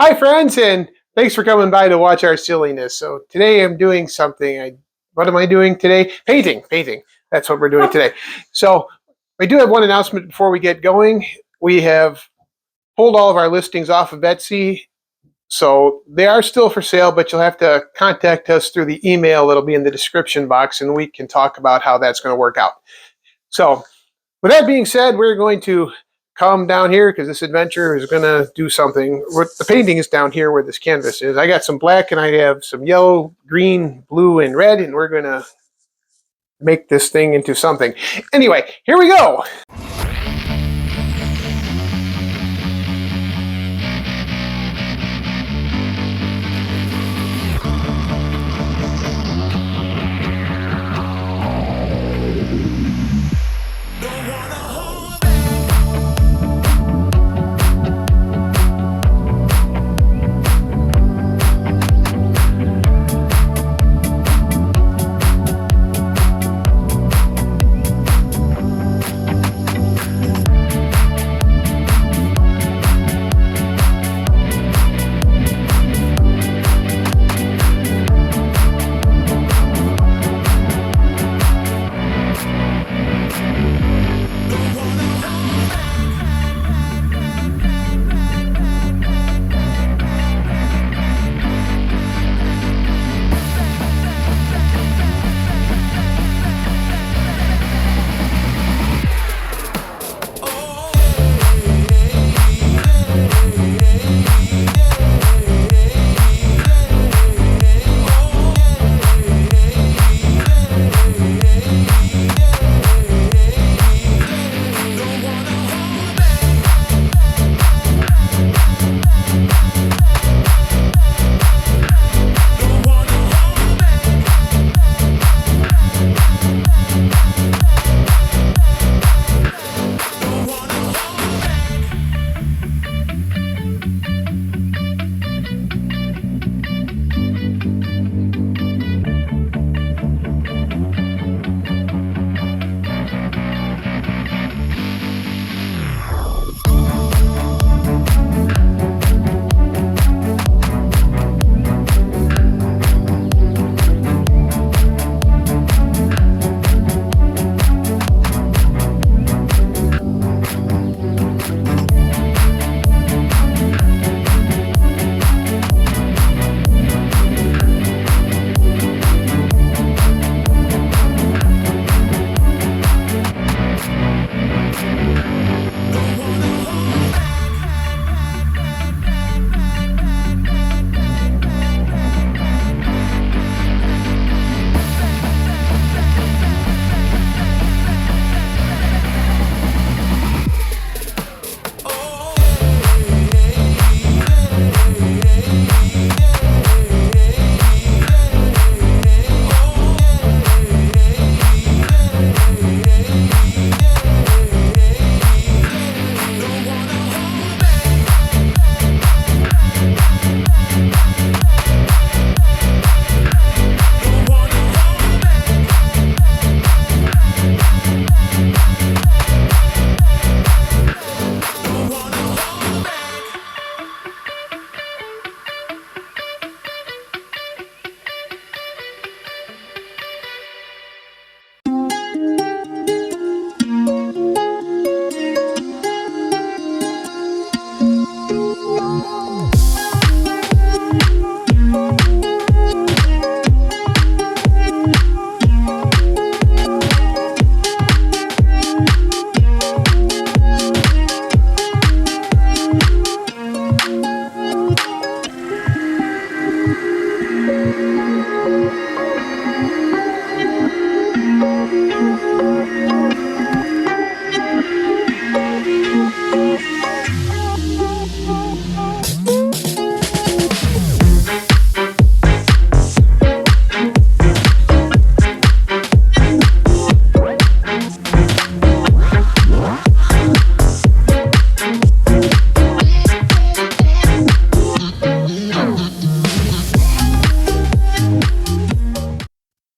Hi, friends, and thanks for coming by to watch our silliness. So today I'm doing something. What am I doing today? Painting. That's what we're doing today. So we do have one announcement before we get going. We have pulled all of our listings off of Etsy, so they are still for sale, but you'll have to contact us through the email that'll be in the description box, and we can talk about how that's going to work out. So with that being said, we're going to come down here because this adventure is going to do something. The painting is down here where this canvas is. I got some black and I have some yellow, green, blue, and red, and we're going to make this thing into something. Anyway, here we go.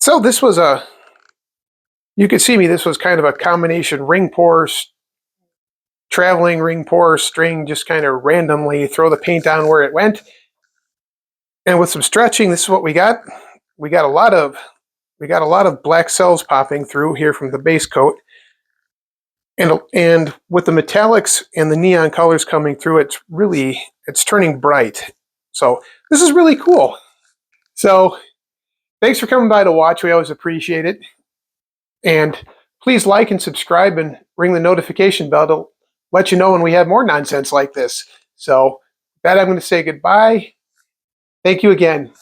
So this was you could see me, this was kind of a combination ring pour traveling ring pour string, just kind of randomly throw the paint on where it went. And with some stretching, this is what we got. We got a lot of black cells popping through here from the base coat. And with the metallics and the neon colors coming through, it's turning bright. So this is really cool. So thanks for coming by to watch. We always appreciate it. And please like and subscribe and ring the notification bell to let you know when we have more nonsense like this. So with that, I'm going to say goodbye. Thank you again.